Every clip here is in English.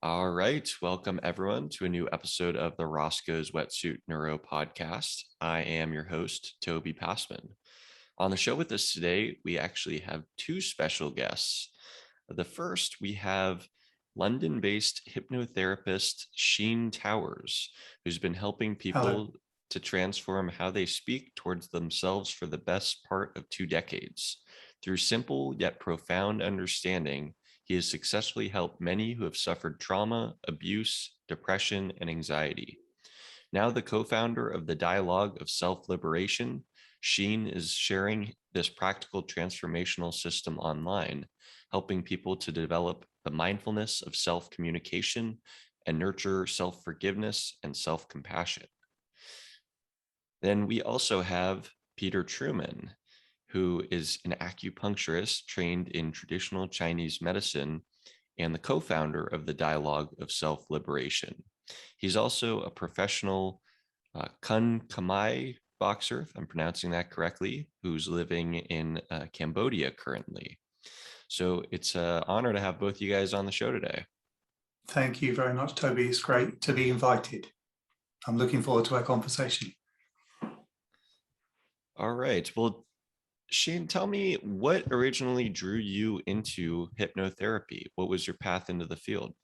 All right, welcome everyone to a new episode of the Roscoe's Wetsuit Neuro podcast. I am your host, Toby Passman. On the show with us today, we actually have two special guests. The first, we have London-based hypnotherapist Cheyne Towers, who's been helping people Hello. to transform how they speak towards themselves for the best part of 2 decades. Through simple yet profound understanding, he has successfully helped many who have suffered trauma, abuse, depression, and anxiety. Now the co-founder of the Dialogue of Self-Liberation, Cheyne is sharing this practical transformational system online, helping people to develop the mindfulness of self-communication and nurture self-forgiveness and self-compassion. Then we also have Peter Trueman, who is an acupuncturist trained in traditional Chinese medicine and the co-founder of the Dialogue of Self-Liberation. He's also a professional Kun Khmer boxer, if I'm pronouncing that correctly, who's living in Cambodia currently. So it's an honor to have both you guys on the show today. Thank you very much, Toby. It's great to be invited. I'm looking forward to our conversation. All right. Well, Cheyne, tell me what originally drew you into hypnotherapy? What was your path into the field?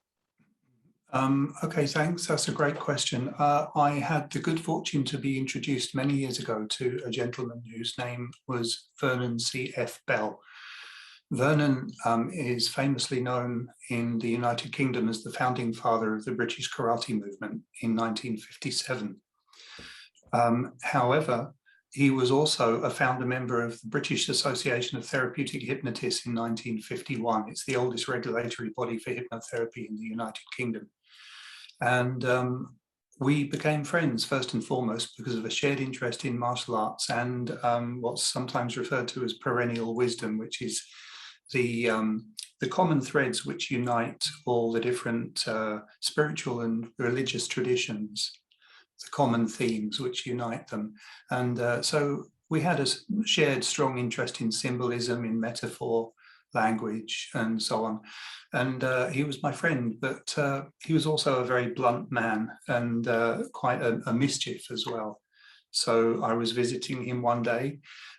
Okay, thanks. That's a great question. I had the good fortune to be introduced many years ago to a gentleman whose name was Vernon C.F. Bell. Vernon is famously known in the United Kingdom as the founding father of the British karate movement in 1957. However, he was also a founder member of the British Association of Therapeutic Hypnotists in 1951. It's the oldest regulatory body for hypnotherapy in the United Kingdom. And we became friends first and foremost because of a shared interest in martial arts and what's sometimes referred to as perennial wisdom, which is the common threads which unite all the different spiritual and religious traditions, the common themes which unite them. And so we had a shared strong interest in symbolism, in metaphor, language, and so on. And he was my friend, but he was also a very blunt man and quite a mischief as well. So I was visiting him one day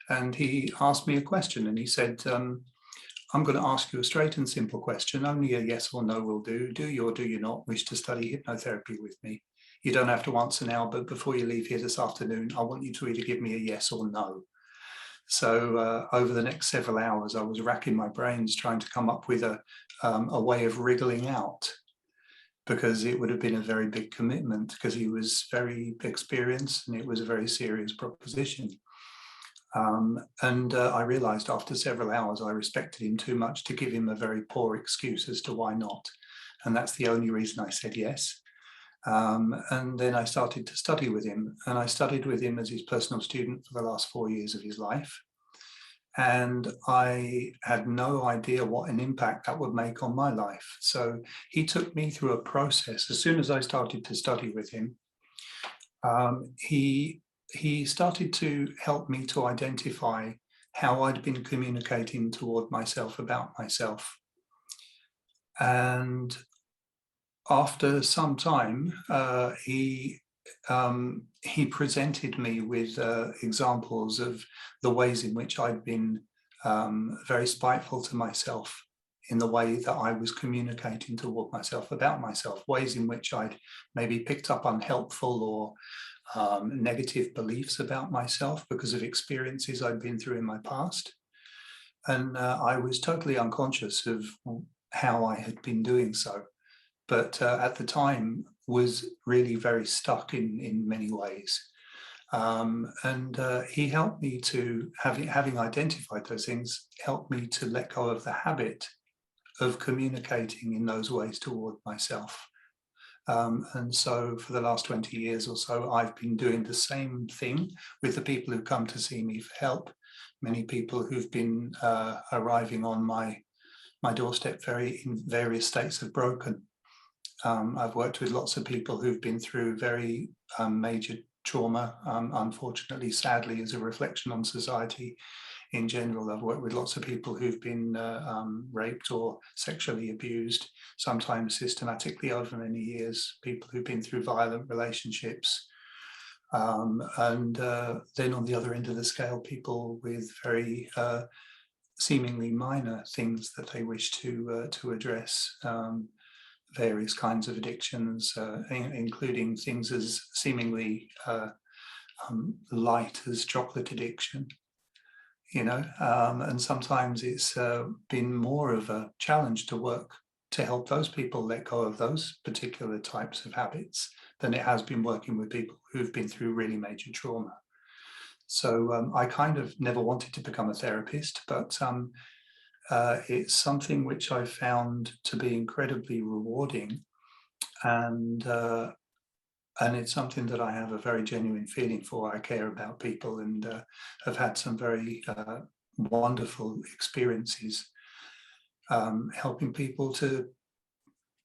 and he asked me a question and he said, I'm going to ask you a straight and simple question. Only a yes or no will do. Do you or do you not wish to study hypnotherapy with me? You don't have to answer now, but before you leave here this afternoon, I want you to either give me a yes or no. So over the next several hours, I was racking my brains trying to come up with a way of wriggling out, because it would have been a very big commitment because he was very experienced and it was a very serious proposition. And I realized after several hours, I respected him too much to give him a very poor excuse as to why not. And that's the only reason I said yes. And then I started to study with him, and I studied with him as his personal student for the last 4 years of his life. And I had no idea what an impact that would make on my life. So he took me through a process. As soon as I started to study with him, he started to help me to identify how I'd been communicating toward myself about myself. And after some time, he presented me with examples of the ways in which I'd been very spiteful to myself in the way that I was communicating toward myself about myself, ways in which I'd maybe picked up unhelpful or negative beliefs about myself because of experiences I'd been through in my past. And I was totally unconscious of how I had been doing so. But at the time was really very stuck in many ways. And he helped me to, having identified those things, helped me to let go of the habit of communicating in those ways toward myself. And so for the last 20 years or so, I've been doing the same thing with the people who come to see me for help. Many people who've been arriving on my doorstep in various states of broken. I've worked with lots of people who've been through very major trauma, unfortunately, sadly, as a reflection on society, in general. I've worked with lots of people who've been raped or sexually abused, sometimes systematically over many years, people who've been through violent relationships. And then on the other end of the scale, people with very seemingly minor things that they wish to address, various kinds of addictions, including things as seemingly light as chocolate addiction, and sometimes it's been more of a challenge to work to help those people let go of those particular types of habits than it has been working with people who've been through really major trauma. So I kind of never wanted to become a therapist, but it's something which I found to be incredibly rewarding, and it's something that I have a very genuine feeling for. I care about people, and have had some very wonderful experiences helping people to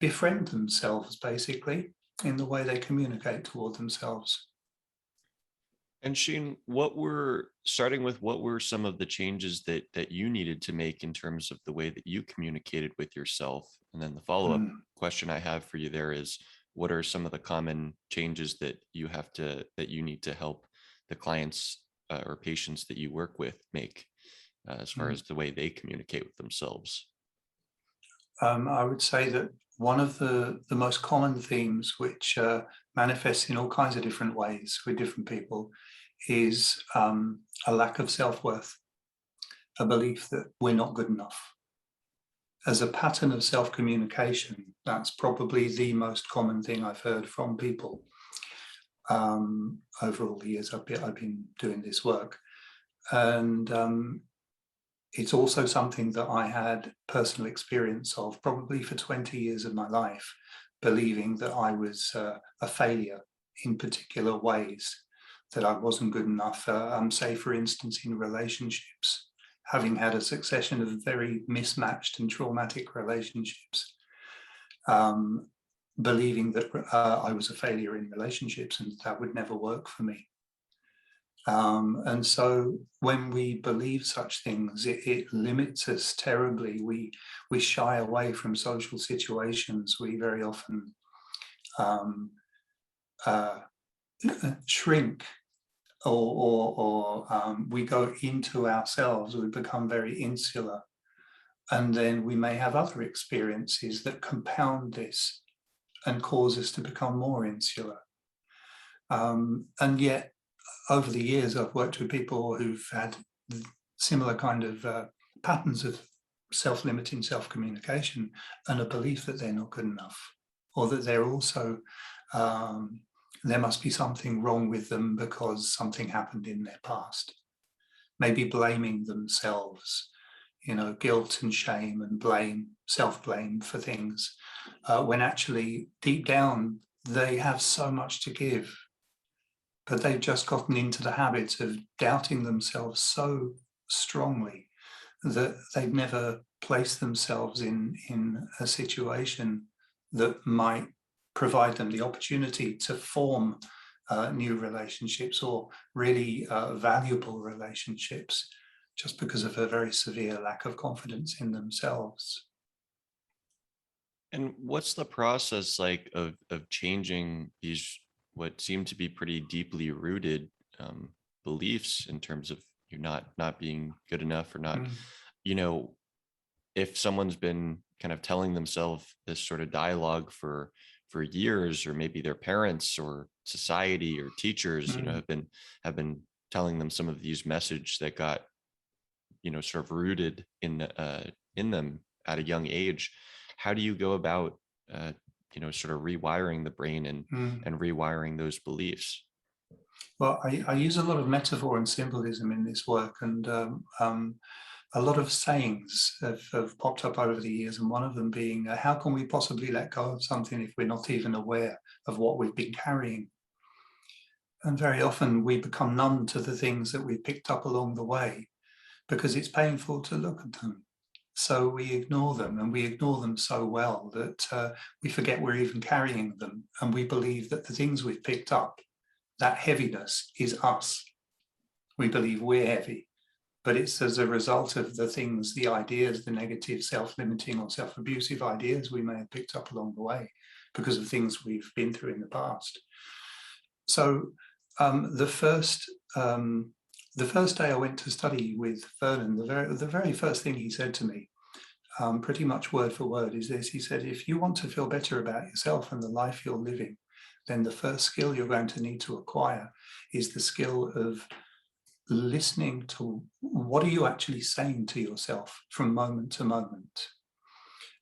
befriend themselves, basically, in the way they communicate toward themselves. And Shane, starting with what were some of the changes that you needed to make in terms of the way that you communicated with yourself? And then the follow-up Mm. question I have for you there is, what are some of the common changes that you need to help the clients or patients that you work with make as far Mm. as the way they communicate with themselves? I would say that one of the most common themes, which manifests in all kinds of different ways with different people, is a lack of self-worth, a belief that we're not good enough. As a pattern of self-communication, that's probably the most common thing I've heard from people over all the years I've been doing this work. And it's also something that I had personal experience of probably for 20 years of my life, believing that I was a failure in particular ways, that I wasn't good enough, say, for instance, in relationships, having had a succession of very mismatched and traumatic relationships, believing that I was a failure in relationships and that would never work for me. And so when we believe such things, it limits us terribly. We shy away from social situations. We very often uh, shrink, or we go into ourselves. We become very insular. And then we may have other experiences that compound this and cause us to become more insular. And yet, over the years, I've worked with people who've had similar kind of patterns of self-limiting self-communication and a belief that they're not good enough, or that they're also, there must be something wrong with them because something happened in their past. Maybe blaming themselves, guilt and shame and blame, self-blame for things, when actually deep down they have so much to give, but they've just gotten into the habit of doubting themselves so strongly that they've never placed themselves in a situation that might provide them the opportunity to form new relationships, or really valuable relationships, just because of a very severe lack of confidence in themselves. And what's the process like of changing these what seem to be pretty deeply rooted beliefs in terms of you not being good enough, or not, Mm. you know, if someone's been kind of telling themselves this sort of dialogue for years, or maybe their parents or society or teachers, Mm. have been telling them some of these messages that got, sort of rooted in them at a young age. How do you go about sort of rewiring the brain and Mm. rewiring those beliefs? Well, I use a lot of metaphor and symbolism in this work, and a lot of sayings have popped up over the years, and one of them being, how can we possibly let go of something if we're not even aware of what we've been carrying? And very often we become numb to the things that we picked up along the way because it's painful to look at them. So we ignore them, and we ignore them so well that we forget we're even carrying them, and we believe that the things we've picked up, that heaviness, is us. We believe we're heavy, but it's as a result of the things, the ideas, the negative self-limiting or self-abusive ideas we may have picked up along the way because of things we've been through in the past. So the first day I went to study with Vernon, the very first thing he said to me, pretty much word for word, is this. He said, if you want to feel better about yourself and the life you're living, then the first skill you're going to need to acquire is the skill of listening to what are you actually saying to yourself from moment to moment.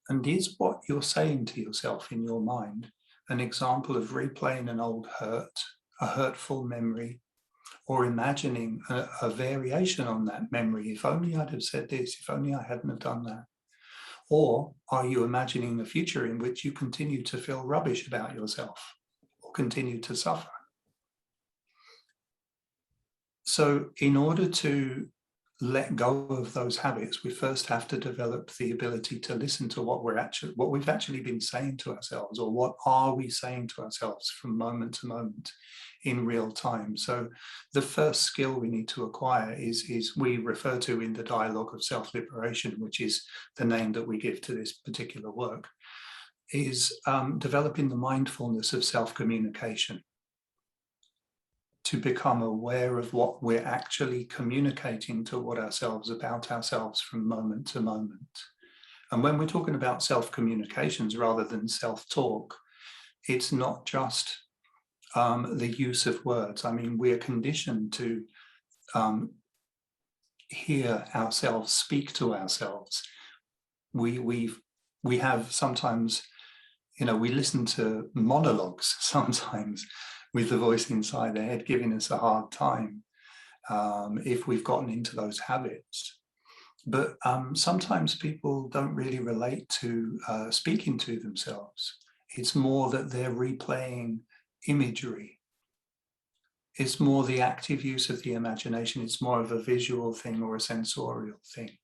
And is what you're saying to yourself in your mind an example of replaying an old hurt, a hurtful memory, or imagining a variation on that memory? If only I'd have said this, if only I hadn't have done that. Or are you imagining a future in which you continue to feel rubbish about yourself or continue to suffer? So in order to let go of those habits, we first have to develop the ability to listen to what we've actually been saying to ourselves, or what are we saying to ourselves from moment to moment in real time. So the first skill we need to acquire is we refer to in the dialogue of self-liberation, which is the name that we give to this particular work, is developing the mindfulness of self-communication, to become aware of what we're actually communicating toward ourselves about ourselves from moment to moment. And when we're talking about self-communications rather than self-talk, it's not just the use of words. I mean, we are conditioned to hear ourselves speak to ourselves. We have sometimes, we listen to monologues sometimes with the voice inside the head giving us a hard time if we've gotten into those habits. But sometimes people don't really relate to speaking to themselves. It's more that they're replaying imagery. It's more the active use of the imagination. It's more of a visual thing or a sensorial thing,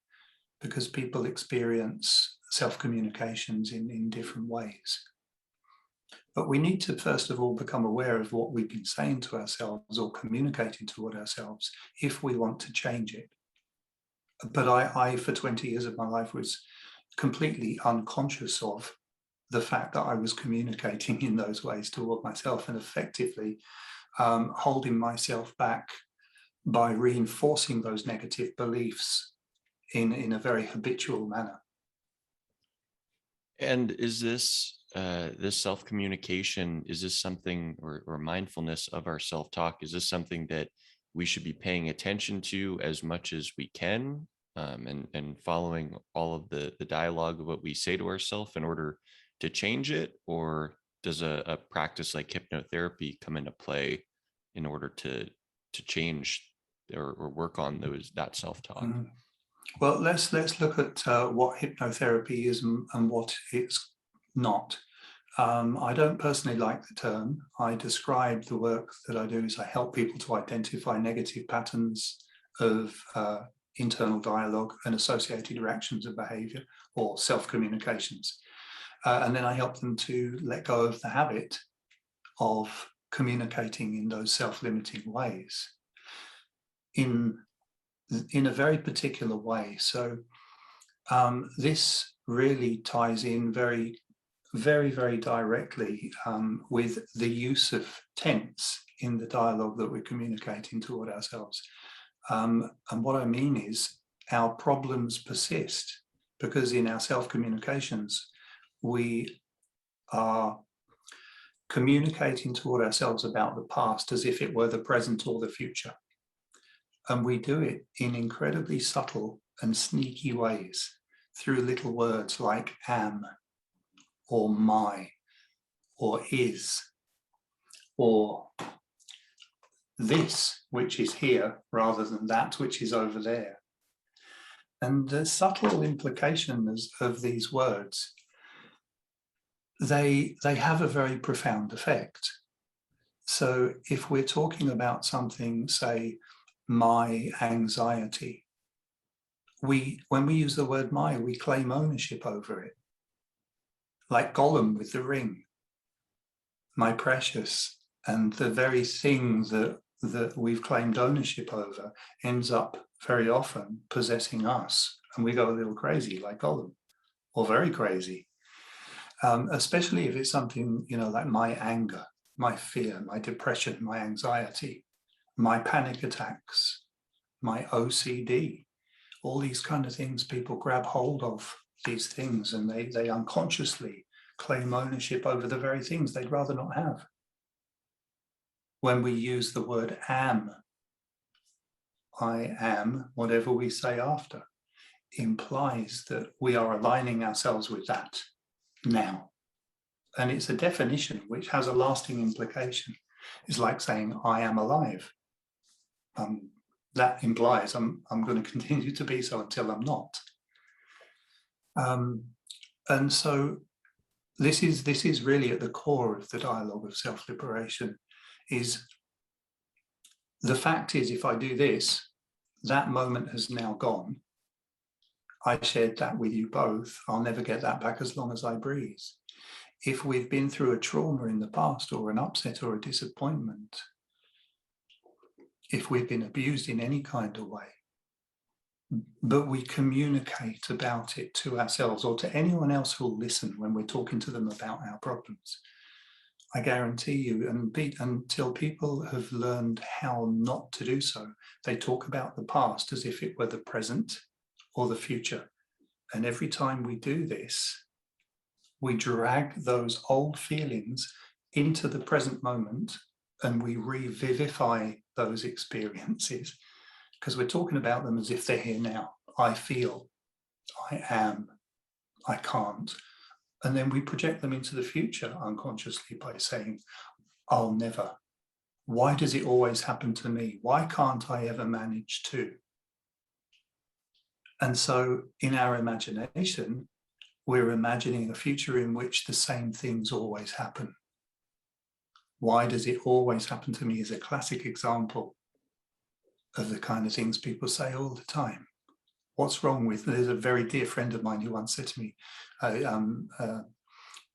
because people experience self-communications in different ways. But we need to first of all become aware of what we've been saying to ourselves or communicating toward ourselves if we want to change it. But I for 20 years of my life, was completely unconscious of the fact that I was communicating in those ways toward myself, and effectively holding myself back by reinforcing those negative beliefs in a very habitual manner. And is this this self-communication, is this something, or mindfulness of our self-talk, is this something that we should be paying attention to as much as we can, and following all of the dialogue of what we say to ourselves in order to change it? Or does a practice like hypnotherapy come into play in order to change or work on that self-talk? Mm. Well, let's look at what hypnotherapy is and what it's not. I don't personally like the term. I describe the work that I do as I help people to identify negative patterns of internal dialogue and associated reactions of behavior, or self-communications. And then I help them to let go of the habit of communicating in those self-limiting ways in a very particular way. So this really ties in very, very directly with the use of tense in the dialogue that we're communicating toward ourselves. And what I mean is, our problems persist because in our self-communications, we are communicating toward ourselves about the past as if it were the present or the future. And we do it in incredibly subtle and sneaky ways through little words like am, or my, or is, or this, which is here, rather than that, which is over there. And the subtle implications of these words, they have a very profound effect. So if we're talking about something, say, my anxiety, when we use the word my, we claim ownership over it. Like Gollum with the ring, my precious, and the very thing that we've claimed ownership over ends up very often possessing us, and we go a little crazy like Gollum, or very crazy. Especially if it's something, like my anger, my fear, my depression, my anxiety, my panic attacks, my OCD, all these kind of things. People grab hold of these things and they unconsciously claim ownership over the very things they'd rather not have. When we use the word am, I am, whatever we say after, implies that we are aligning ourselves with that now. And it's a definition which has a lasting implication. It's like saying, I am alive. That implies I'm going to continue to be so until I'm not. And so this is really at the core of the dialogue of self-liberation. Is the fact is, if I do this, that moment has now gone. I shared that with you both. I'll never get that back as long as I breathe. If we've been through a trauma in the past, or an upset or a disappointment, if we've been abused in any kind of way, but we communicate about it to ourselves or to anyone else who'll listen when we're talking to them about our problems, I guarantee you, until people have learned how not to do so, they talk about the past as if it were the present or the future. And every time we do this, we drag those old feelings into the present moment and we revivify those experiences because we're talking about them as if they're here now. I feel, I am, I can't. And then we project them into the future unconsciously by saying, I'll never. Why does it always happen to me? Why can't I ever manage to? And so in our imagination, we're imagining a future in which the same things always happen. Why does it always happen to me is a classic example of the kind of things people say all the time. What's wrong with, there's a very dear friend of mine who once said to me,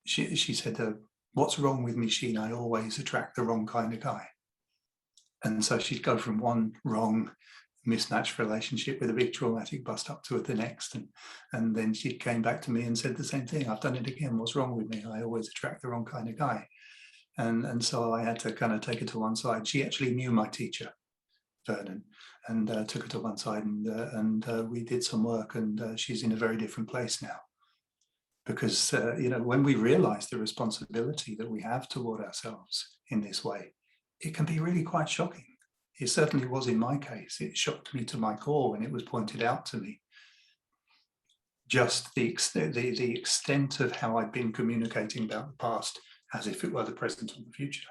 she said, what's wrong with me, Cheyne? I always attract the wrong kind of guy. And so she'd go from one wrong mismatched relationship with a big traumatic bust up to the next. And then she came back to me and said the same thing. I've done it again. What's wrong with me? I always attract the wrong kind of guy. And so I had to kind of take her to one side. She actually knew my teacher, Vernon, and took her to one side and we did some work, and she's in a very different place now. Because, when we realize the responsibility that we have toward ourselves in this way, it can be really quite shocking. It certainly was in my case. It shocked me to my core when it was pointed out to me. Just the extent of how I'd been communicating about the past as if it were the present or the future.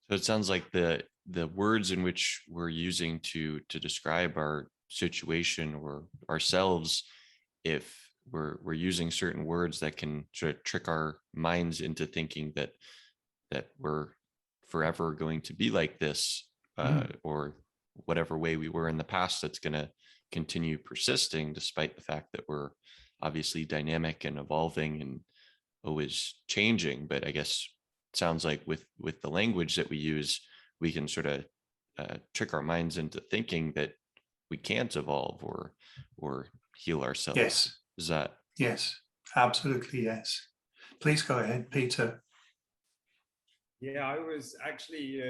So it sounds like the words in which we're using to describe our situation or ourselves, if we're using certain words that can sort of trick our minds into thinking that we're forever going to be like this, or whatever way we were in the past, that's going to continue persisting, despite the fact that we're obviously dynamic and evolving and always changing. But I guess it sounds like with the language that we use, we can sort of trick our minds into thinking that we can't evolve or heal ourselves. Yes. Is that? Yes, absolutely. Yes. Please go ahead, Peter. Yeah, I was actually,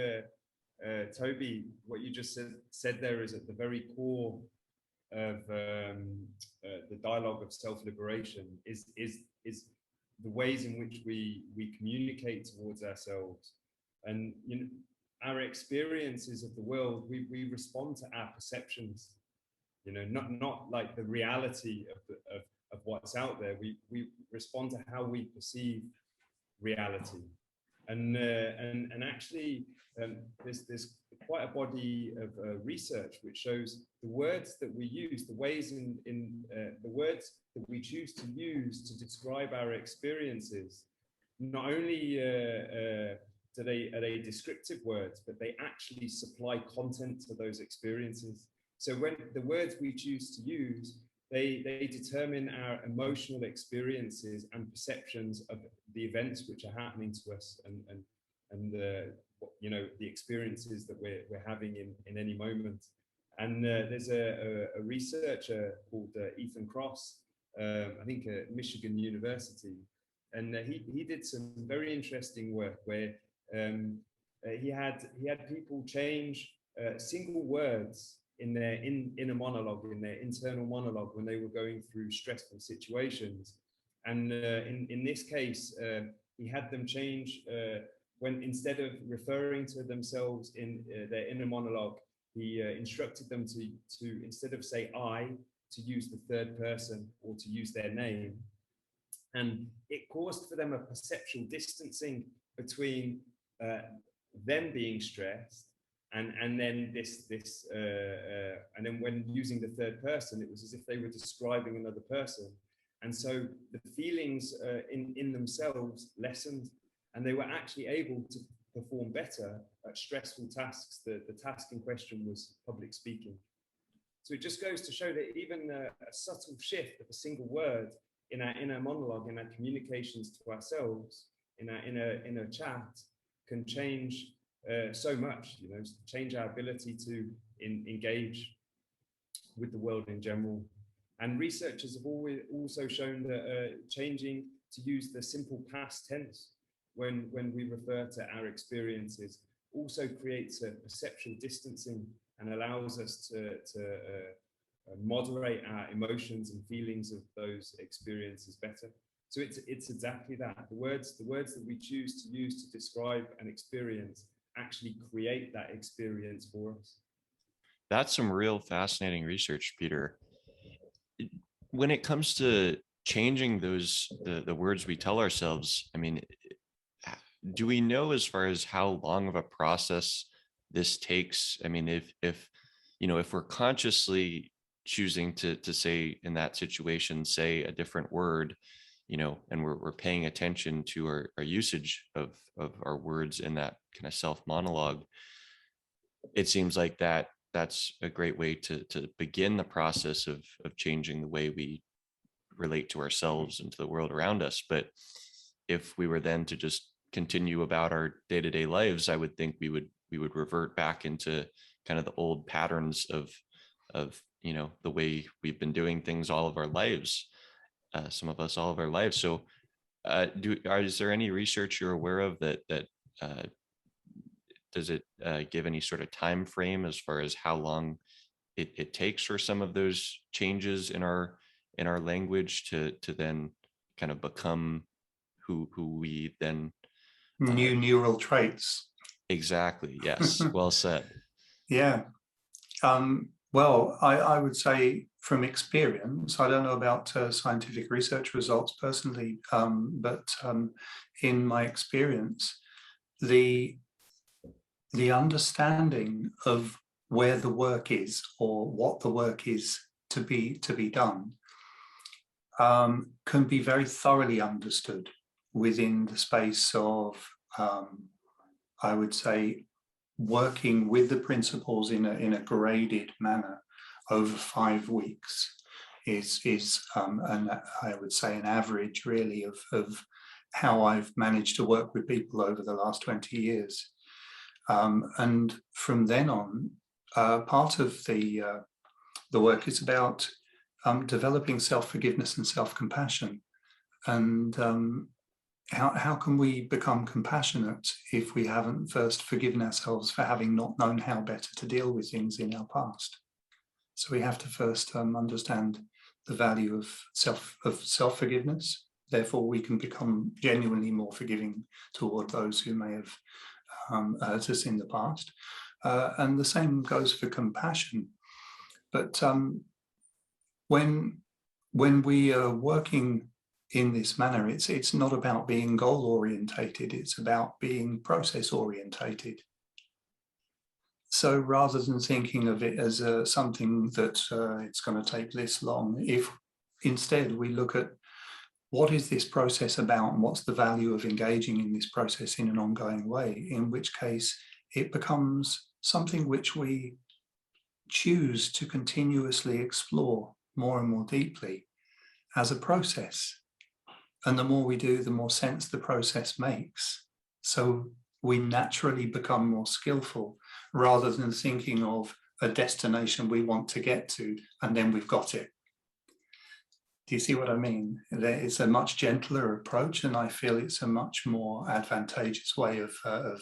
Toby, what you just said there is at the very core of the dialogue of self-liberation is the ways in which we communicate towards ourselves. And our experiences of the world, we respond to our perceptions, not like the reality of what's out there. We respond to how we perceive reality. And actually, there's quite a body of research which shows the words that we use, the ways in the words that we choose to use to describe our experiences. Not only are they descriptive words, but they actually supply content to those experiences. So when the words we choose to use, they determine our emotional experiences and perceptions of the events which are happening to us, and the experiences that we're having in any moment. And there's a researcher called Ethan Cross, I think at Michigan University, and he did some very interesting work where he had people change single words in their inner monologue, in their internal monologue, when they were going through stressful situations. And in this case, he had them change when, instead of referring to themselves in their inner monologue, he instructed them to instead of say I, to use the third person or to use their name. And it caused for them a perceptual distancing between them being stressed and then and then when using the third person, it was as if they were describing another person. And so the feelings in themselves lessened, and they were actually able to perform better at stressful tasks. The task in question was public speaking. So it just goes to show that even a subtle shift of a single word in our inner monologue, in our communications to ourselves, in our inner chat, can change so much, change our ability to engage with the world in general. And researchers have also shown that changing to use the simple past tense when we refer to our experiences also creates a perceptual distancing and allows us to moderate our emotions and feelings of those experiences better. So it's exactly that. The words that we choose to use to describe an experience actually create that experience for us. That's some real fascinating research, Peter. When it comes to changing the words we tell ourselves, I mean, do we know as far as how long of a process this takes? I mean, if we're consciously choosing to say in that situation, say a different word, and we're paying attention to our usage of our words in that kind of self monologue, it seems like that's a great way to begin the process of changing the way we relate to ourselves and to the world around us. But if we were then to just continue about our day-to-day lives, I would think we would revert back into kind of the old patterns of the way we've been doing things all of our lives, some of us all of our lives. So is there any research you're aware of that does it give any sort of time frame as far as how long it takes for some of those changes in our language to then kind of become who we then New neural traits. Exactly. Yes. Well said. Yeah. Well, I would say from experience, I don't know about scientific research results personally, but in my experience, the understanding of where the work is or what the work is to be done can be very thoroughly understood within the space of, I would say, working with the principles in a graded manner over 5 weeks is and I would say an average really of how I've managed to work with people over the last 20 years. And from then on, part of the work is about developing self-forgiveness and self-compassion. And how can we become compassionate if we haven't first forgiven ourselves for having not known how better to deal with things in our past? So we have to first understand the value of self-forgiveness. Therefore, we can become genuinely more forgiving toward those who may have hurt us in the past. And the same goes for compassion. But when we are working in this manner, it's not about being goal orientated, it's about being process orientated. So rather than thinking of it as something that it's going to take this long, if instead we look at what is this process about and what's the value of engaging in this process in an ongoing way, in which case it becomes something which we choose to continuously explore more and more deeply as a process. And the more we do, the more sense the process makes. So we naturally become more skillful rather than thinking of a destination we want to get to, and then we've got it. Do you see what I mean? It's a much gentler approach, and I feel it's a much more advantageous way of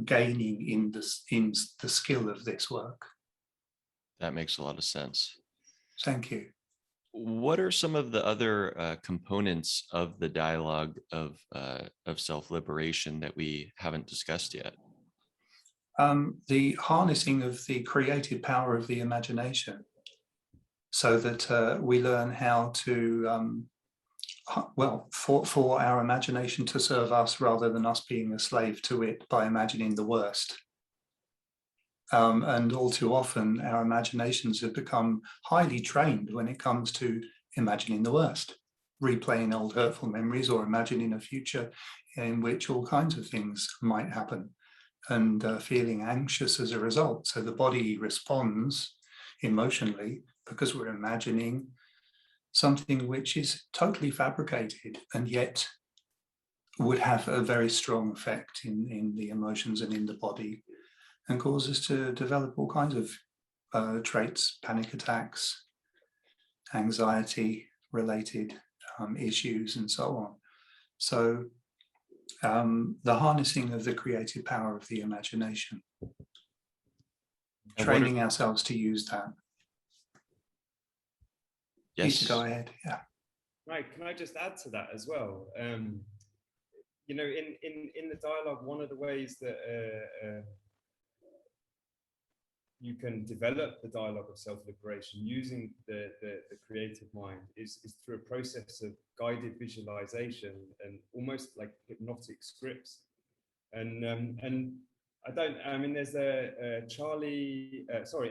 gaining in the skill of this work. That makes a lot of sense. Thank you. What are some of the other components of the dialogue of self-liberation that we haven't discussed yet? The harnessing of the creative power of the imagination, so that we learn how to, for our imagination to serve us rather than us being a slave to it by imagining the worst. And all too often, our imaginations have become highly trained when it comes to imagining the worst, replaying old hurtful memories, or imagining a future in which all kinds of things might happen, and feeling anxious as a result. So the body responds emotionally because we're imagining something which is totally fabricated and yet would have a very strong effect in the emotions and in the body, and cause us to develop all kinds of traits, panic attacks, anxiety-related issues, and so on. So the harnessing of the creative power of the imagination, training ourselves to use that. Yes. Need to go ahead. Yeah. Right. Can I just add to that as well? You know, in the dialogue, one of the ways that you can develop the dialogue of self-liberation using the creative mind is through a process of guided visualization and almost like hypnotic scripts. And I mean, there's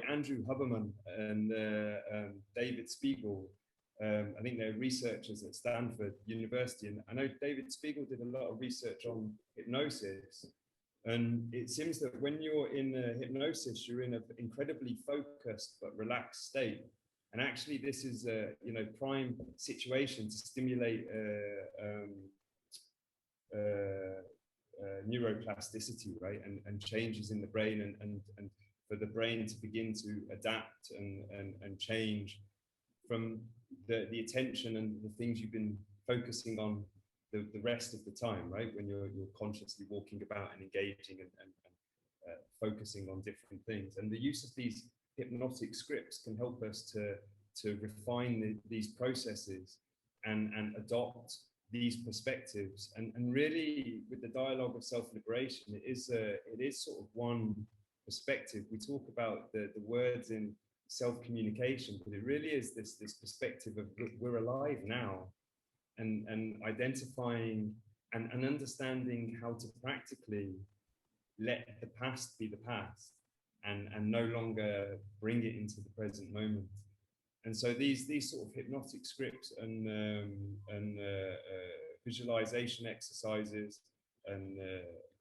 Andrew Huberman and David Spiegel. I think they're researchers at Stanford University, and I know David Spiegel did a lot of research on hypnosis. And it seems that when you're in hypnosis, you're in an incredibly focused but relaxed state. And actually, this is a prime situation to stimulate neuroplasticity, right? And changes in the brain, and for the brain to begin to adapt and change from the attention and the things you've been focusing on the rest of the time, right? When you're consciously walking about and engaging and focusing on different things. And the use of these hypnotic scripts can help us to refine these processes and adopt these perspectives. And really, with the dialogue of self-liberation, it is sort of one perspective. We talk about the words in self-communication, but it really is this perspective of we're alive now. And identifying and understanding how to practically let the past be the past and no longer bring it into the present moment. And so these sort of hypnotic scripts and visualization exercises and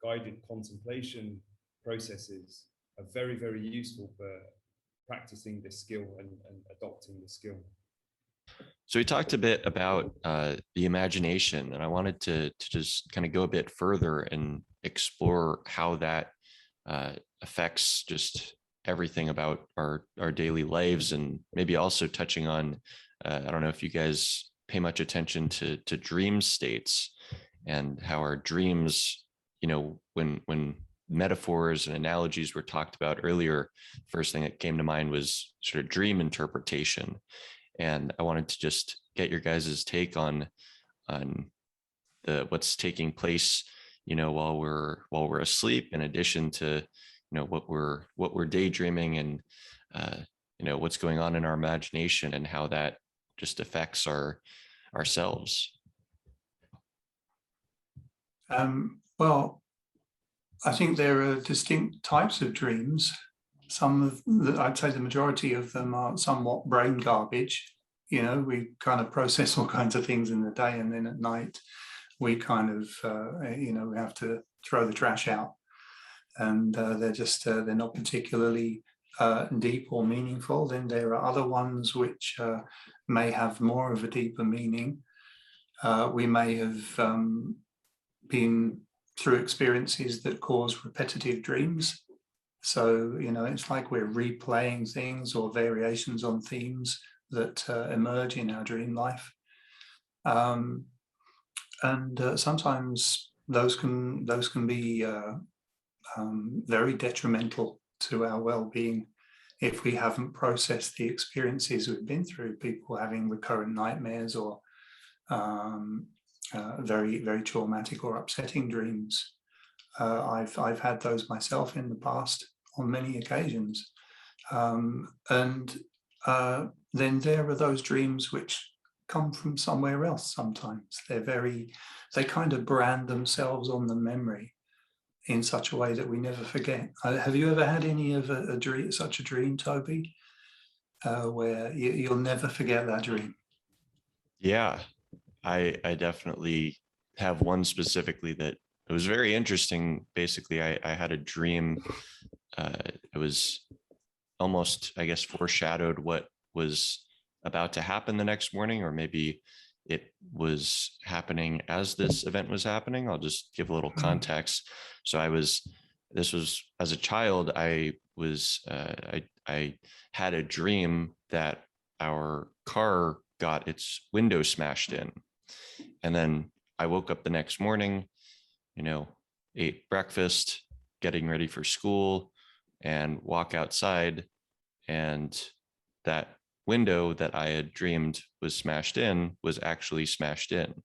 guided contemplation processes are very, very useful for practicing this skill and adopting the skill. So we talked a bit about the imagination, and I wanted to just kind of go a bit further and explore how that affects just everything about our daily lives, and maybe also touching on, I don't know if you guys pay much attention to dream states and how our dreams, when metaphors and analogies were talked about earlier, first thing that came to mind was sort of dream interpretation. And I wanted to just get your guys' take on what's taking place, while we're asleep, in addition to, what we're daydreaming, and what's going on in our imagination, and how that just affects ourselves. Well, I think there are distinct types of dreams. I'd say the majority of them are somewhat brain garbage. We kind of process all kinds of things in the day, and then at night we kind of, we have to throw the trash out, and they're not particularly deep or meaningful. Then there are other ones which may have more of a deeper meaning. We may have been through experiences that cause repetitive dreams. So, it's like we're replaying things or variations on themes that emerge in our dream life. Um, and sometimes those can be very detrimental to our well-being if we haven't processed the experiences we've been through. People having recurrent nightmares or um, very, very traumatic or upsetting dreams. I've had those myself in the past on many occasions. And then there are those dreams which come from somewhere else sometimes. They kind of brand themselves on the memory in such a way that we never forget. Have you ever had any of a dream, such a dream, Toby, where you'll never forget that dream? Yeah, I definitely have one specifically that it was very interesting. Basically, I had a dream. It was almost, I guess, foreshadowed what was about to happen the next morning, or maybe it was happening as this event was happening. I'll just give a little context. So this was as a child, I had a dream that our car got its window smashed in. And then I woke up the next morning, ate breakfast, getting ready for school, and walk outside. And that window that I had dreamed was smashed in was actually smashed in.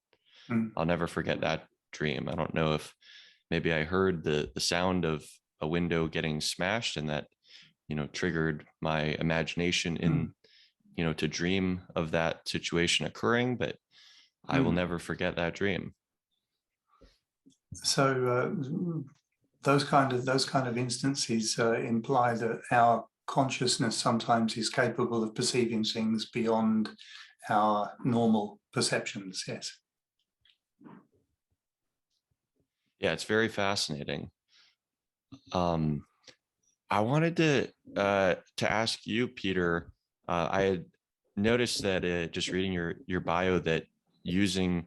Mm. I'll never forget that dream. I don't know if maybe I heard the sound of a window getting smashed, and that, triggered my imagination in, to dream of that situation occurring, but I will never forget that dream. So those kind of instances imply that our consciousness sometimes is capable of perceiving things beyond our normal perceptions. Yes. Yeah, it's very fascinating. Um, I wanted to ask you, Peter. I had noticed that just reading your bio that using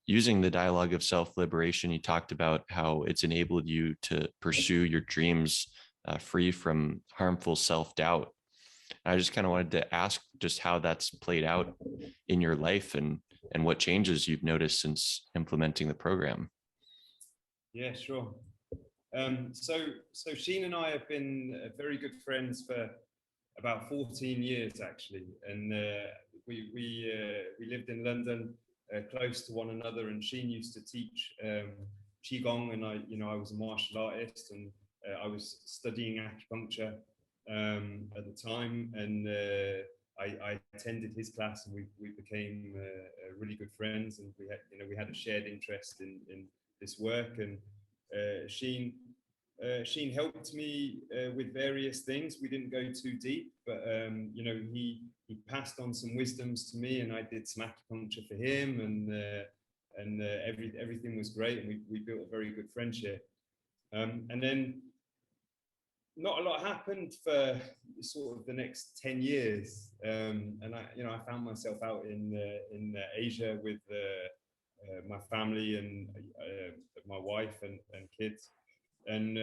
using the dialogue of self-liberation, you talked about how it's enabled you to pursue your dreams free from harmful self-doubt. I just kind of wanted to ask just how that's played out in your life, and what changes you've noticed since implementing the program. Yeah, sure. So Cheyne and I have been very good friends for about 14 years, actually, and we lived in London, close to one another. And Cheyne used to teach qigong, and I was a martial artist, and I was studying acupuncture at the time, and I attended his class, and we became really good friends, and we had a shared interest in this work. And Cheyne helped me with various things. We didn't go too deep, but he passed on some wisdoms to me, and I did some acupuncture for him, and everything was great, and we built a very good friendship. And then not a lot happened for sort of the next 10 years, and I found myself out in Asia with my family and my wife and kids. And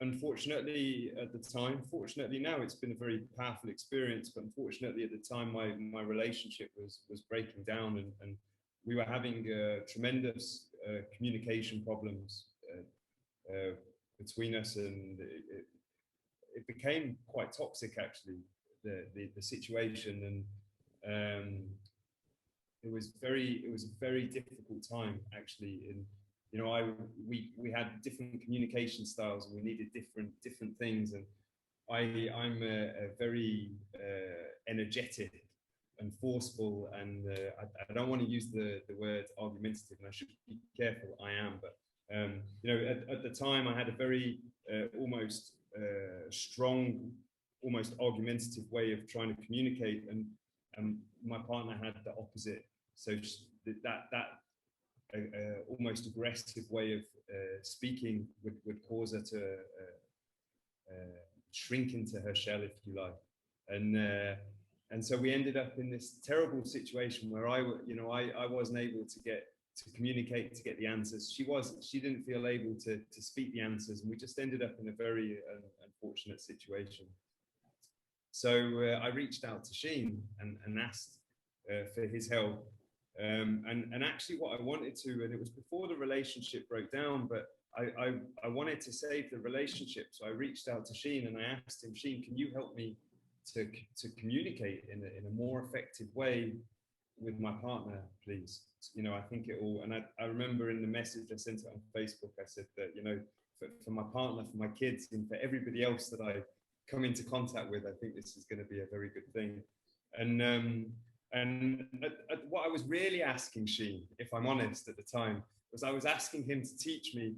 unfortunately at the time, fortunately now, it's been a very powerful experience, but unfortunately at the time my relationship was breaking down, and we were having tremendous communication problems between us, and it became quite toxic, actually, the situation. And it was a very difficult time, actually. And we had different communication styles, and we needed different things. And I'm a very energetic and forceful, and I don't want to use the word argumentative, and I should be careful. I am, but at the time I had a very almost strong, almost argumentative way of trying to communicate, and my partner had the opposite. So that almost aggressive way of speaking would cause her to shrink into her shell, if you like. And so we ended up in this terrible situation where I wasn't able to get to communicate, to get the answers. She didn't feel able to speak the answers, and we just ended up in a very unfortunate situation. So I reached out to Cheyne and asked for his help. And actually what I wanted to, and it was before the relationship broke down, but I wanted to save the relationship. So I reached out to Cheyne and I asked him, Cheyne, can you help me to communicate in a more effective way with my partner, please? You know, I think it all, and I remember in the message I sent it on Facebook, I said that, you know, for my partner, for my kids, and for everybody else that I come into contact with, I think this is going to be a very good thing. And what I was really asking Cheyne, if I'm honest at the time, was I was asking him to teach me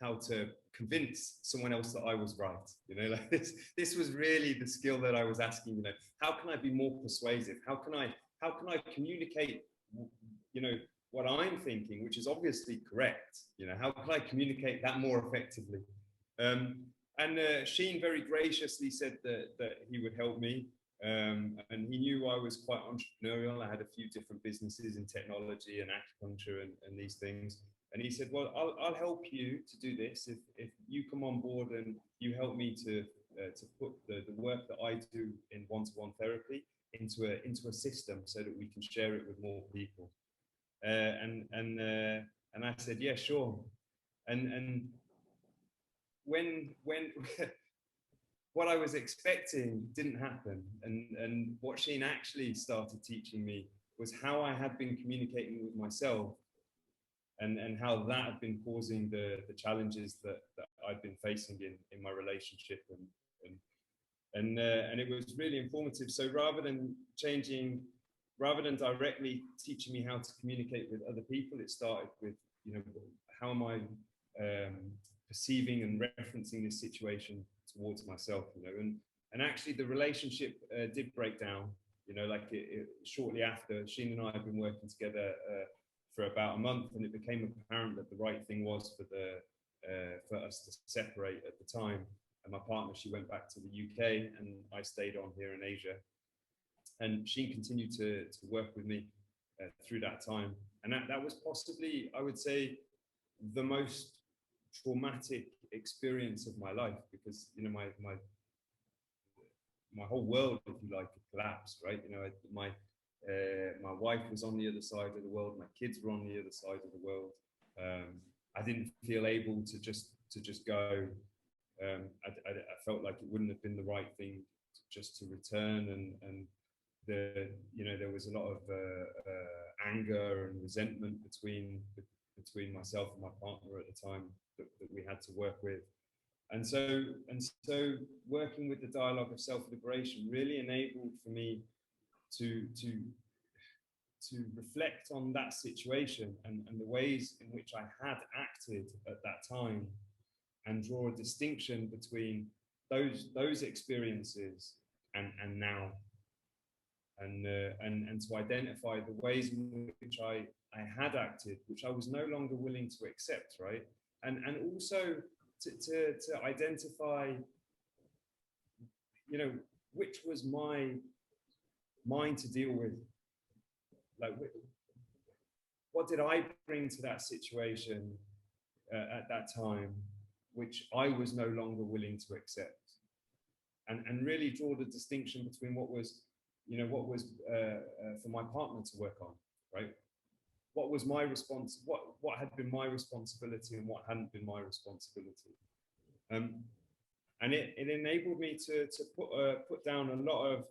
how to convince someone else that I was right. You know, like this was really the skill that I was asking, you know, how can I be more persuasive? How can I communicate, you know, what I'm thinking, which is obviously correct? You know, how can I communicate that more effectively? And Cheyne very graciously said that he would help me. And he knew I was quite entrepreneurial. I had a few different businesses in technology and acupuncture and these things. And he said, well, I'll help you to do this if you come on board and you help me to put the work that I do in one-to-one therapy into a system so that we can share it with more people. And I said, yeah, sure. And when what I was expecting didn't happen, and what Cheyne actually started teaching me was how I had been communicating with myself, and how that had been causing the challenges that I'd been facing in my relationship, and it was really informative. So rather than directly teaching me how to communicate with other people, it started with, you know, how am I perceiving and referencing this situation towards myself, you know, and actually the relationship did break down, you know, like shortly after. Cheyne and I had been working together for about a month, and it became apparent that the right thing was for us to separate at the time. And my partner, she went back to the UK, and I stayed on here in Asia. And Cheyne continued to work with me through that time, and that was possibly, I would say, the most traumatic experience of my life, because, you know, my whole world, if you like, collapsed, right? You know, my wife was on the other side of the world, my kids were on the other side of the world. I didn't feel able to just go. I felt like it wouldn't have been the right thing just to return, and you know, there was a lot of anger and resentment between myself and my partner at the time that we had to work with. And so working with the dialogue of self-liberation really enabled for me to reflect on that situation and the ways in which I had acted at that time, and draw a distinction between those experiences and now, and to identify the ways in which I had acted, which I was no longer willing to accept, right? And also to identify, you know, which was mine to deal with. Like, what did I bring to that situation at that time, which I was no longer willing to accept, and really draw the distinction between what was, you know, what was for my partner to work on, right? What was my response? What had been my responsibility and what hadn't been my responsibility? And it enabled me to put down a lot of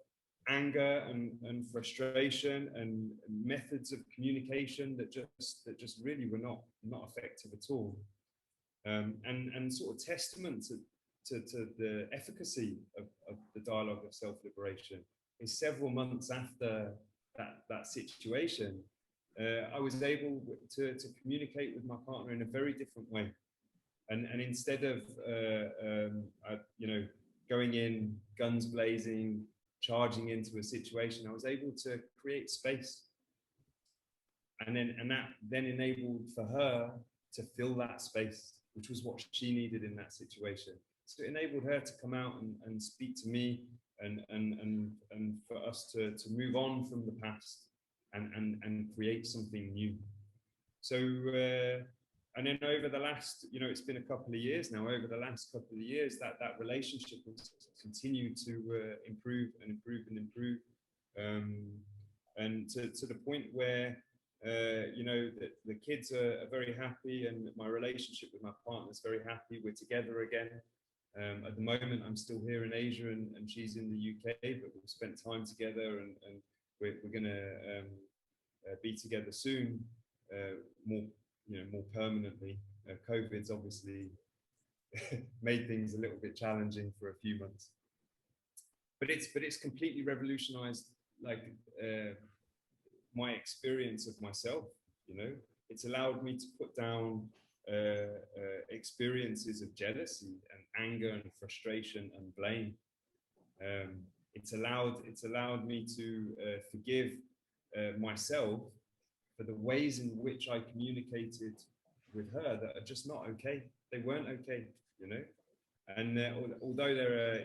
anger and frustration and methods of communication that just really were not effective at all. And sort of testament to the efficacy of the dialogue of self-liberation is several months after that situation, I was able to communicate with my partner in a very different way. And instead of you know, going in guns blazing, charging into a situation, I was able to create space, and that then enabled for her to fill that space, which was what she needed in that situation. So it enabled her to come out and speak to me, and for us to move on from the past and create something new. So, and then over the last, it's been a couple of years now, over the last couple of years, that relationship has continued to improve and improve and improve. And to the point where, the kids are very happy, and my relationship with my partner is very happy. We're together again. At the moment, I'm still here in Asia, and she's in the UK, but we've spent time together, and we're going to be together soon, more permanently. COVID's obviously made things a little bit challenging for a few months, but it's completely revolutionized, my experience of myself. It's allowed me to put down experiences of jealousy and anger and frustration and blame. It's allowed me to forgive myself for the ways in which I communicated with her that are just not okay. They weren't okay, And although there are,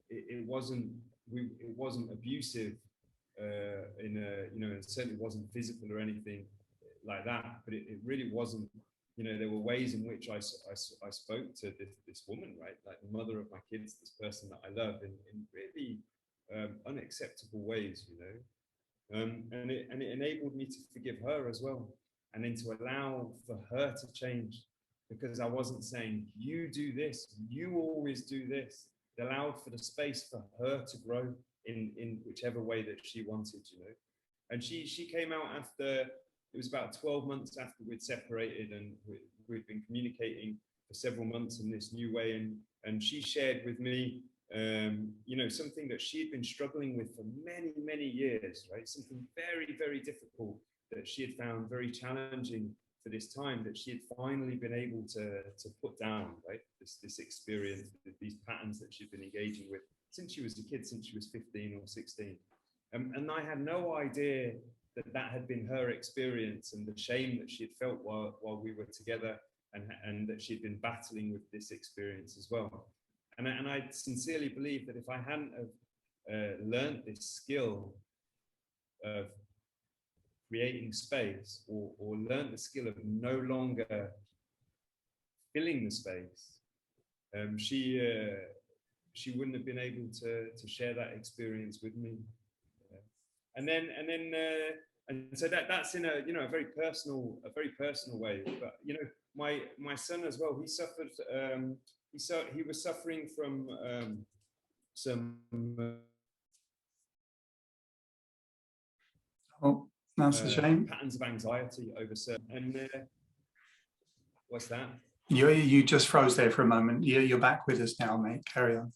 it wasn't abusive, it certainly wasn't physical or anything like that. But it really wasn't. There were ways in which I spoke to this woman, right, like the mother of my kids, this person that I love, in really unacceptable ways, and it enabled me to forgive her as well, and then to allow for her to change, because I wasn't saying, you do this, you always do this. It allowed for the space for her to grow in whichever way that she wanted, And she came out after, it was about 12 months after we'd separated, and we'd been communicating for several months in this new way, and she shared with me something that she had been struggling with for many, many years, right? Something very, very difficult that she had found very challenging for this time, that she had finally been able to put down, right? This experience, these patterns that she'd been engaging with since she was a kid, since she was 15 or 16. And I had no idea that had been her experience, and the shame that she had felt while we were together, and that she'd been battling with this experience as well. And I sincerely believe that if I hadn't have learned this skill of creating space, or learned the skill of no longer filling the space, she wouldn't have been able to share that experience with me. And so that's in a very personal way. But my son as well, he suffered. He was suffering from some. Oh, that's a shame. Patterns of anxiety over certain. And what's that? You just froze there for a moment. You're back with us now, mate. Carry on.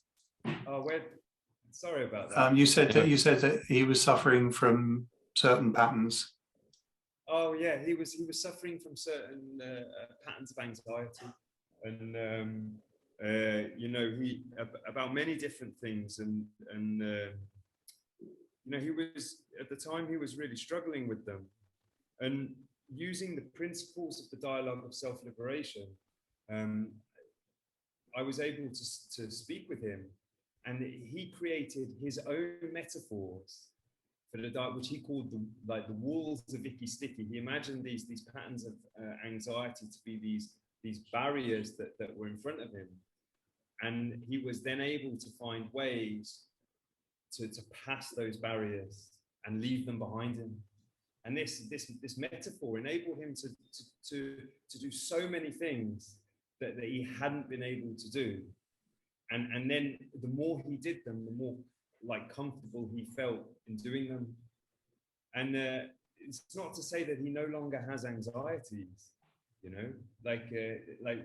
Oh, sorry about that. You said that he was suffering from certain patterns. Oh yeah, he was suffering from certain patterns of anxiety, and he about many different things, and he was, at the time, he was really struggling with them, and using the principles of the dialogue of self-liberation, I was able to speak with him, and he created his own metaphors for the dialogue, which he called the walls of icky sticky. He imagined these patterns of anxiety to be these barriers that were in front of him, and he was then able to find ways to pass those barriers and leave them behind him. And this metaphor enabled him to do so many things that he hadn't been able to do. And then the more he did them, the more comfortable he felt in doing them. And it's not to say that he no longer has anxieties,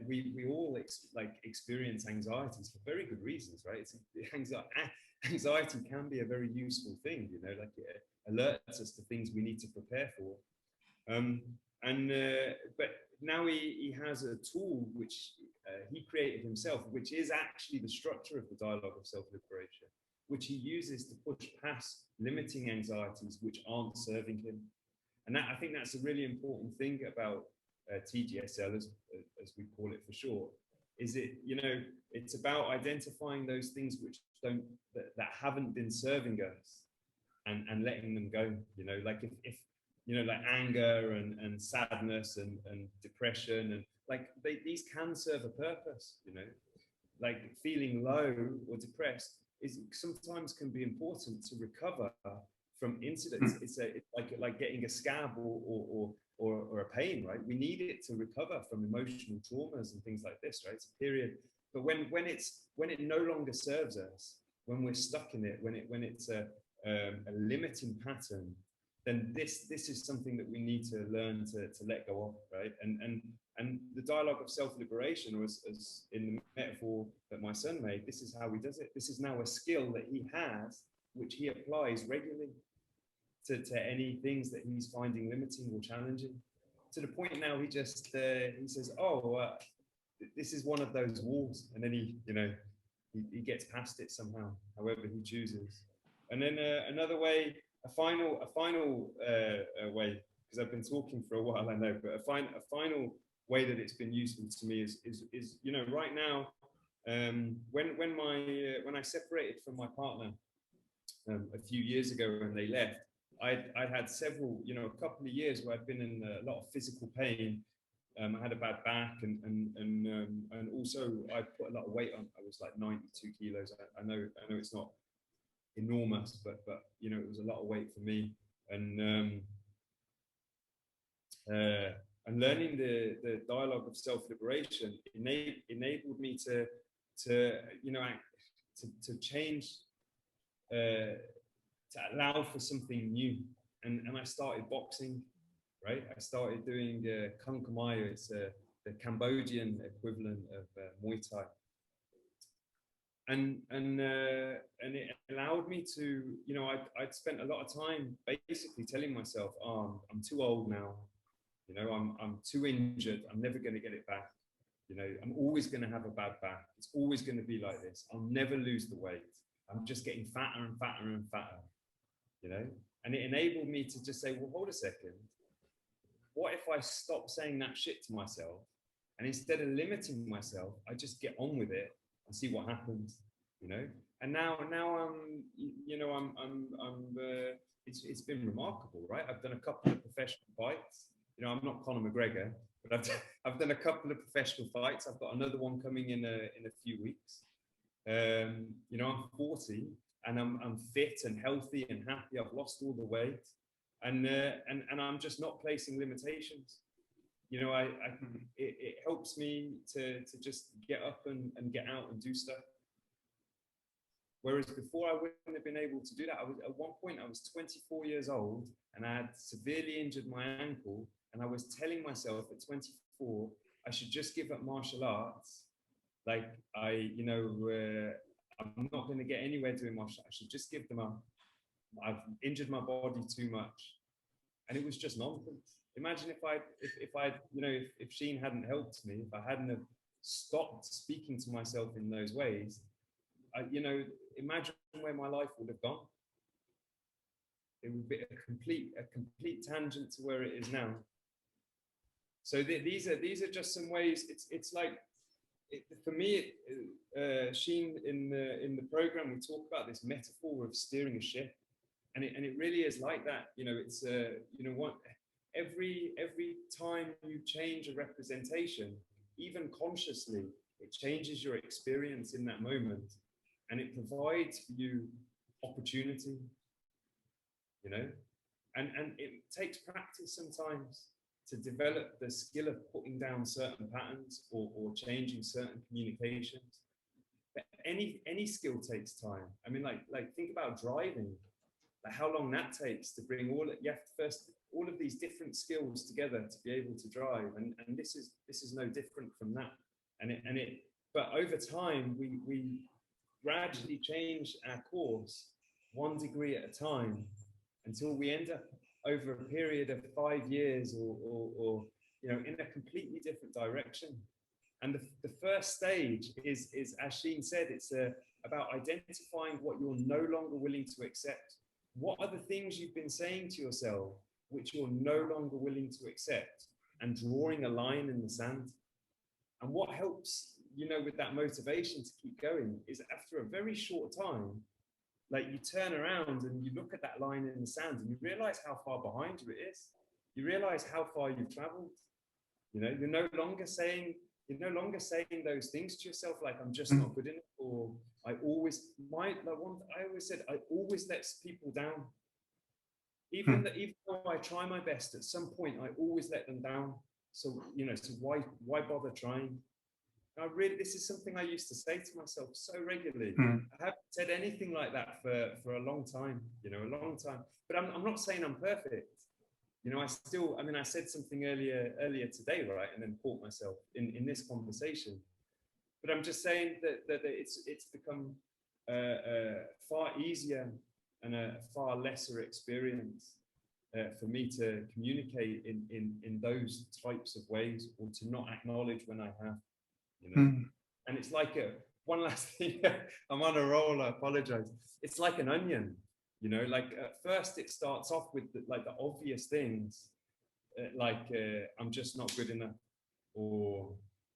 we all experience anxieties for very good reasons, right? Anxiety can be a very useful thing, it alerts us to things we need to prepare for. But now he has a tool which he created himself, which is actually the structure of the dialogue of self-liberation, which he uses to push past limiting anxieties which aren't serving him. And I think that's a really important thing about TDSL, as we call it for short, is it's about identifying those things which that haven't been serving us, and letting them go. If like anger and sadness and depression, and like these can serve a purpose, like feeling low or depressed is sometimes can be important to recover from incidents. It's like getting a scab or a pain, right? We need it to recover from emotional traumas and things like this, right? It's a period. But when it no longer serves us, when we're stuck in it, when it's a limiting pattern, then this is something that we need to learn to let go of, right? And the dialogue of self-liberation, or as in the metaphor that my son made, this is how he does it. This is now a skill that he has, which he applies regularly to any things that he's finding limiting or challenging. To the point now, he just he says, "Oh, this is one of those walls," and then he gets past it somehow, however he chooses. And then another way, a final way, because I've been talking for a while, I know, but a final way that it's been useful to me is right now, when I separated from my partner a few years ago when they left, I had several, a couple of years where I've been in a lot of physical pain. I had a bad back, and also I put a lot of weight on. I was like 92 kilos. I know it's not enormous, but it was a lot of weight for me. And learning the dialogue of self-liberation enabled me to change, to allow for something new. And I started boxing, right? I started doing Kung Khmer. It's the Cambodian equivalent of Muay Thai. And it allowed me to, I'd spent a lot of time basically telling myself, oh, I'm too old now. I'm too injured. I'm never going to get it back. I'm always going to have a bad back. It's always going to be like this. I'll never lose the weight. I'm just getting fatter and fatter and fatter, And it enabled me to just say, well, hold a second. What if I stop saying that shit to myself, and instead of limiting myself, I just get on with it and see what happens, And now it's been remarkable, right? I've done a couple of professional fights. I'm not Conor McGregor, but I've done a couple of professional fights. I've got another one coming in a few weeks. I'm 40 and I'm fit and healthy and happy. I've lost all the weight, and I'm just not placing limitations. It helps me to just get up and get out and do stuff. Whereas before I wouldn't have been able to do that. At one point I was 24 years old and I had severely injured my ankle, and I was telling myself at 24 I should just give up martial arts. Like I'm not going to get anywhere doing martial arts. I should just give them up. I've injured my body too much, and it was just nonsense. Imagine if Cheyne hadn't helped me, if I hadn't have stopped speaking to myself in those ways, imagine where my life would have gone. It would be a complete tangent to where it is now. So these are just some ways. It's like, for me, Cheyne, in the program, we talk about this metaphor of steering a ship, and it really is like that. It's what every time you change a representation, even consciously, it changes your experience in that moment, and it provides for you opportunity. And it takes practice sometimes to develop the skill of putting down certain patterns or changing certain communications. But any skill takes time. I mean, like think about driving, like how long that takes to bring you have to first all of these different skills together to be able to drive, and this is no different from that. But over time we gradually change our course 1 degree at a time until we end up over a period of 5 years or in a completely different direction. And the first stage is as Cheyne said, it's about identifying what you're no longer willing to accept. What are the things you've been saying to yourself which you're no longer willing to accept, and drawing a line in the sand? And what helps, with that motivation to keep going is after a very short time, like you turn around and you look at that line in the sand and you realize how far behind you it is. you realize how far you've traveled. You know, you're no longer saying those things to yourself, like, I'm just not good enough, or I always said, I always let people down. Even though I try my best, at some point I always let them down. So, you know, so why bother trying? This is something I used to say to myself so regularly. I haven't said anything like that for a long time, you know, a long time. But I'm not saying I'm perfect. You know, I said something earlier today, right? And then caught myself in this conversation. But I'm just saying that it's become far easier and a far lesser experience for me to communicate in those types of ways, or to not acknowledge when I have, you know. And it's like one last thing. I'm on a roll, I apologize. It's like an onion, you know, like at first it starts off with the obvious things, I'm just not good enough, or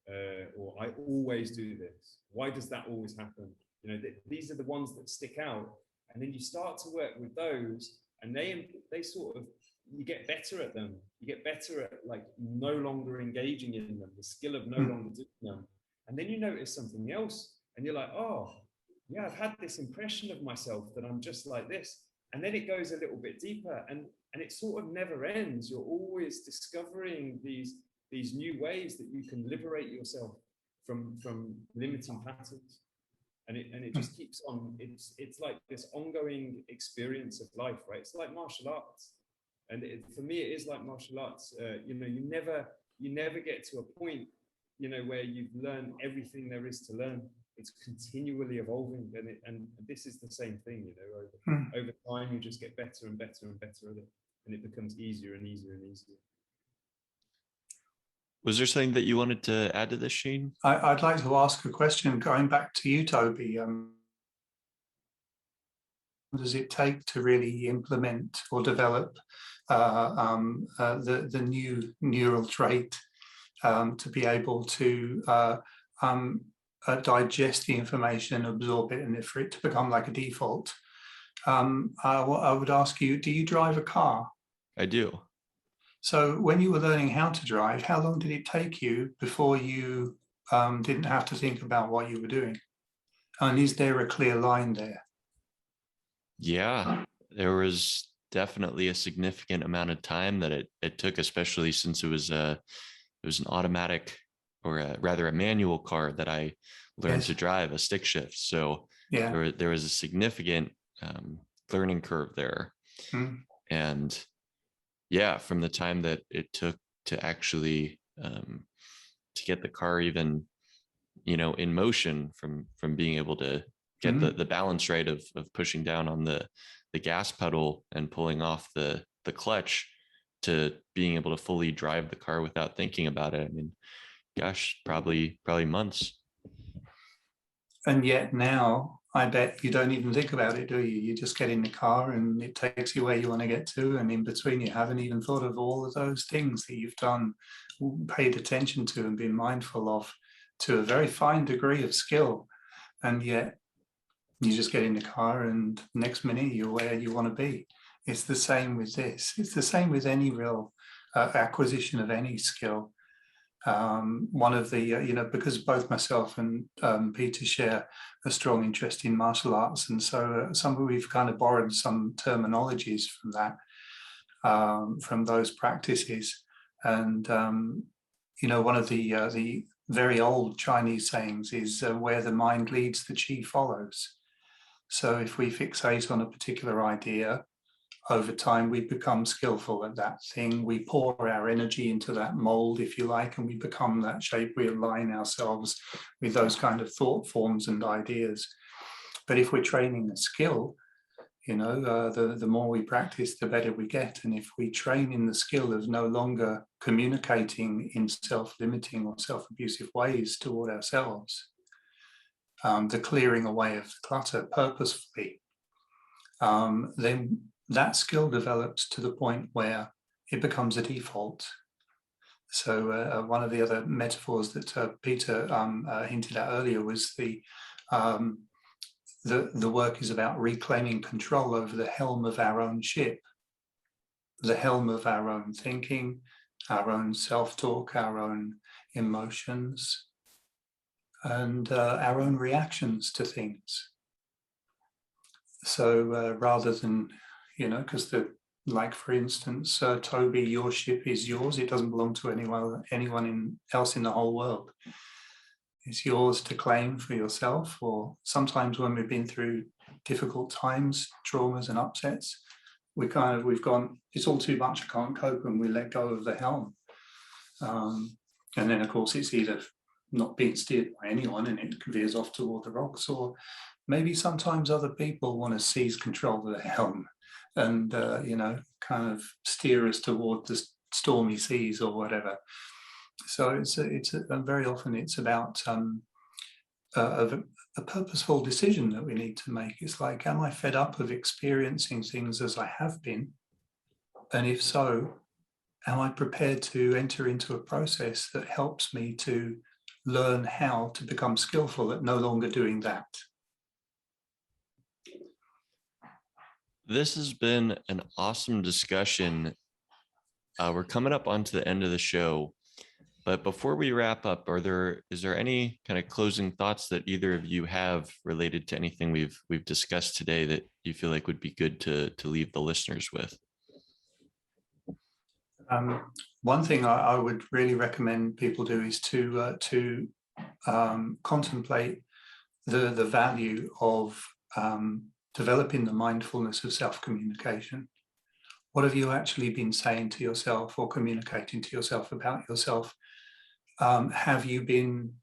I always do this. Why does that always happen? You know, these are the ones that stick out. And then you start to work with those, and they sort of, you get better at them. You get better at like no longer engaging in them, the skill of no longer doing them. And then you notice something else, and you're like, oh, yeah, I've had this impression of myself that I'm just like this. And then it goes a little bit deeper, and it sort of never ends. You're always discovering these new ways that you can liberate yourself from limiting patterns. And it just keeps on. It's like this ongoing experience of life, right? It's like martial arts. And for me, it is like martial arts. You know, you never get to a point, you know, where you've learned everything there is to learn. It's continually evolving, and this is the same thing. You know, over time, you just get better and better and better at it, and it becomes easier and easier and easier. Was there something that you wanted to add to this, Cheyne? I'd like to ask a question going back to you, Toby. What does it take to really implement or develop the new neural trait to be able to digest the information and absorb it, and for it to become like a default? I would ask you, do you drive a car? I do. So when you were learning how to drive, how long did it take you before you didn't have to think about what you were doing? And is there a clear line there? Yeah, there was definitely a significant amount of time that it took, especially since it was an automatic, or rather a manual car that I learned to drive, a stick shift. So Yeah. there was a significant learning curve there. And yeah, from the time that it took to actually to get the car even, you know, in motion, from being able to get the balance right of pushing down on the gas pedal and pulling off the clutch, to being able to fully drive the car without thinking about it. I mean, gosh, probably months. And yet now, I bet you don't even think about it, do you? You just get in the car and it takes you where you want to get to. And in between, you haven't even thought of all of those things that you've done, paid attention to, and been mindful of to a very fine degree of skill. And yet you just get in the car and next minute you're where you want to be. It's the same with this. It's the same with any real acquisition of any skill. One of the, you know, because both myself and Peter share a strong interest in martial arts, and so we've kind of borrowed some terminologies from that, from those practices. And you know, one of the very old Chinese sayings is, where the mind leads, the chi follows. So if we fixate on a particular idea, over time we become skillful at that thing. We pour our energy into that mold, if you like, and we become that shape. We align ourselves with those kind of thought forms and ideas. But if we're training a skill, you know, the more we practice, the better we get. And if we train in the skill of no longer communicating in self-limiting or self-abusive ways toward ourselves, the clearing away of the clutter purposefully, then that skill develops to the point where it becomes a default. So one of the other metaphors that Peter hinted at earlier was the work is about reclaiming control over the helm of our own ship. the helm of our own thinking, our own self-talk, our own emotions, and our own reactions to things. So rather than, because like for instance, Toby, your ship is yours. It doesn't belong to anyone else in the whole world. It's yours to claim for yourself. Or sometimes when we've been through difficult times, traumas and upsets, we've gone, it's all too much, I can't cope, and we let go of the helm. And then of course it's either not being steered by anyone and it veers off toward the rocks, or maybe sometimes other people want to seize control of the helm and kind of steer us toward the stormy seas or whatever. So very often it's about a purposeful decision that we need to make. It's like, am I fed up of experiencing things as I have been? And if so, am I prepared to enter into a process that helps me to learn how to become skillful at no longer doing that? This has been an awesome discussion. We're coming up onto the end of the show, but before we wrap up, is there any kind of closing thoughts that either of you have related to anything we've discussed today that you feel like would be good to leave the listeners with? One thing I would really recommend people do is to contemplate the value of developing the mindfulness of self-communication. What have you actually been saying to yourself or communicating to yourself about yourself? Have you been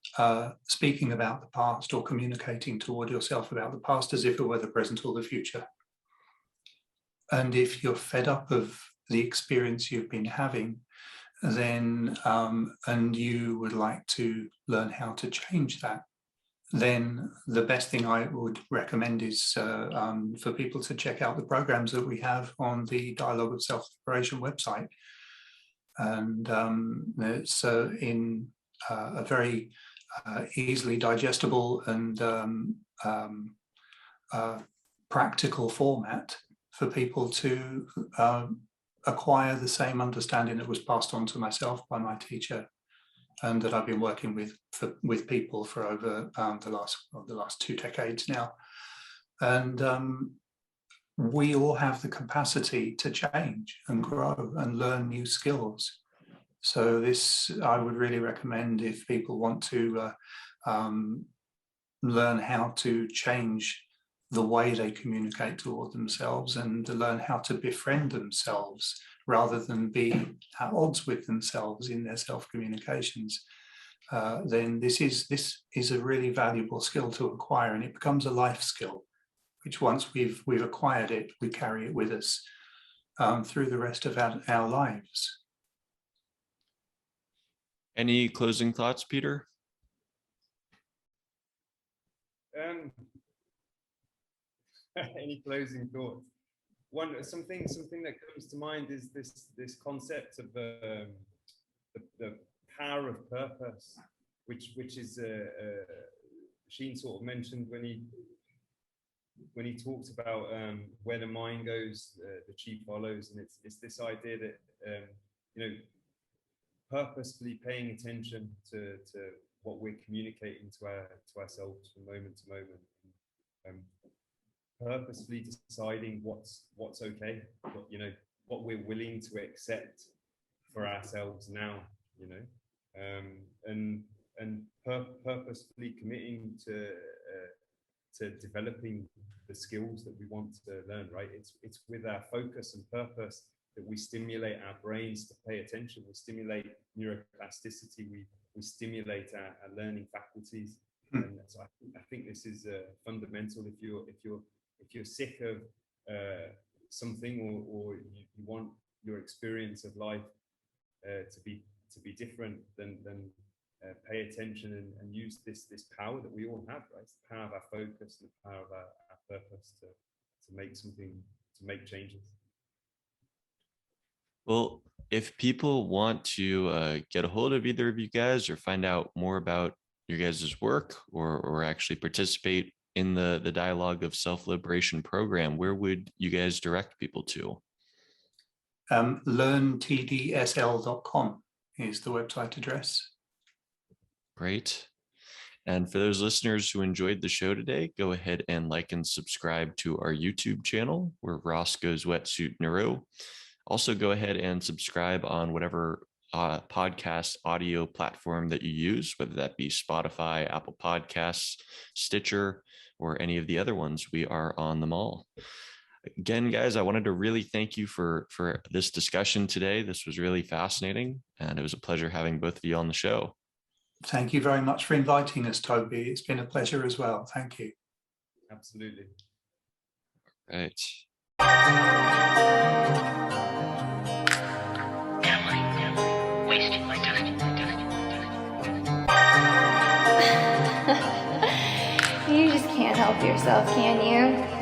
speaking about the past or communicating toward yourself about the past as if it were the present or the future? And if you're fed up of the experience you've been having, then and you would like to learn how to change that, then the best thing I would recommend is for people to check out the programs that we have on the Dialogue of Self-Liberation website. And it's in a very easily digestible and practical format for people to acquire the same understanding that was passed on to myself by my teacher, and that I've been working with people for over the last 2 decades now. And we all have the capacity to change and grow and learn new skills. So this, I would really recommend if people want to learn how to change the way they communicate toward themselves and to learn how to befriend themselves rather than be at odds with themselves in their self-communications, then this is a really valuable skill to acquire, and it becomes a life skill, which once we've acquired it, we carry it with us through the rest of our lives. Any closing thoughts, Peter? Any closing thoughts? Something that comes to mind is this concept of the power of purpose, which is Cheyne sort of mentioned when he talked about where the mind goes, the chi follows, and it's this idea that purposefully paying attention to what we're communicating to ourselves from moment to moment. Purposefully deciding what's okay, what we're willing to accept for ourselves now, and purposefully committing to developing the skills that we want to learn. Right? It's with our focus and purpose that we stimulate our brains to pay attention. We stimulate neuroplasticity. We stimulate our learning faculties. And so I think this is fundamental. If you're sick of something, or you want your experience of life to be different, then pay attention and use this power that we all have, right? It's the power of our focus and the power of our purpose to make something, to make changes. Well, if people want to get a hold of either of you guys or find out more about your guys' work or actually participate in the Dialogue of Self-Liberation program, where would you guys direct people to? learntdsl.com is the website address. Great. And for those listeners who enjoyed the show today, go ahead and like and subscribe to our YouTube channel where Ross Goes Wetsuit Neuro. Also, go ahead and subscribe on whatever podcast audio platform that you use, whether that be Spotify, Apple Podcasts, Stitcher, or any of the other ones. We are on them all. Again, guys, I wanted to really thank you for this discussion today. This was really fascinating, and it was a pleasure having both of you on the show. Thank you very much for inviting us, Toby. It's been a pleasure as well. Thank you. Absolutely. Right. Wasting my time. You just can't help yourself, can you?